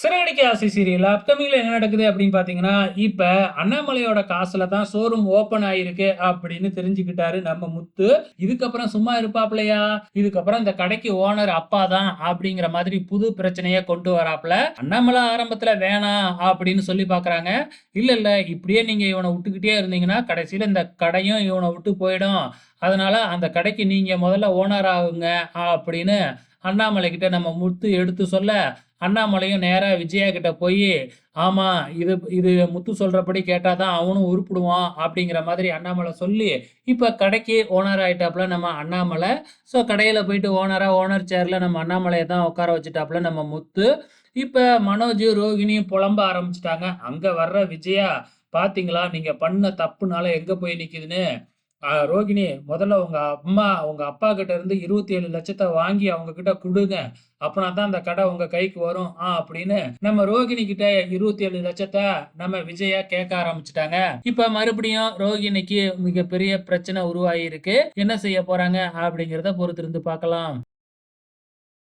சிறகடிக்க ஆசை சீரியல் அப்கமிங்ல என்ன நடக்குது அப்படின்னு பாத்தீங்கன்னா, இப்ப அண்ணாமலையோட காசுல தான் ஷோரூம் ஓப்பன் ஆயிருக்கு அப்படின்னு தெரிஞ்சுக்கிட்டாரு நம்ம முத்து. இதுக்கப்புறம் சும்மா இருப்பாப்லயா? இதுக்கப்புறம் இந்த கடைக்கு ஓனர் அப்பா தான் அப்படிங்கிற மாதிரி புது பிரச்சனைய கொண்டு வராப்ல. அண்ணாமலை ஆரம்பத்துல வேணாம் அப்படின்னு சொல்லி பாக்குறாங்க. இல்ல இல்ல இப்படியே நீங்க இவனை விட்டுக்கிட்டே இருந்தீங்கன்னா கடைசியில இந்த கடையும் இவனை விட்டு போயிடும். அதனால அந்த கடைக்கு நீங்க முதல்ல ஓனர் ஆகுங்க அப்படின்னு அண்ணாமலை கிட்ட நம்ம முத்து எடுத்து சொல்ல, அண்ணாமலையும் நேரா விஜயா கிட்ட போய், ஆமா இது இது முத்து சொல்றபடி கேட்டா தான் அவனும் உருப்படுவான் அப்படிங்கிற மாதிரி அண்ணாமலை சொல்லி, இப்ப கடைக்கு ஓனர் ஆயிட்டாப்ல நம்ம அண்ணாமலை. ஸோ கடையில போயிட்டு ஓனர் சேர்ல நம்ம அண்ணாமலைய தான் உட்கார வச்சுட்டாப்ல நம்ம முத்து. இப்ப மனோஜ், ரோகிணி புலம்ப ஆரம்பிச்சுட்டாங்க. அங்க வர்ற விஜயா, பாத்தீங்களா நீங்க பண்ண தப்புனால எங்க போய் நிக்குதுன்னு. ரோகிணி முதல்ல உங்க அப்பா கிட்ட இருந்து 27,00,000 வாங்கி அவங்க கிட்ட குடுங்க. அப்பனா தான் அந்த கடை உங்க கைக்கு வரும். அப்படின்னு நம்ம ரோகிணி கிட்ட 27,00,000 நம்ம விஜயா கேட்க ஆரம்பிச்சுட்டாங்க. இப்ப மறுபடியும் ரோகிணிக்கு மிகப்பெரிய பிரச்சனை உருவாகி இருக்கு. என்ன செய்ய போறாங்க அப்படிங்கிறத பொறுத்திருந்து பார்க்கலாம்.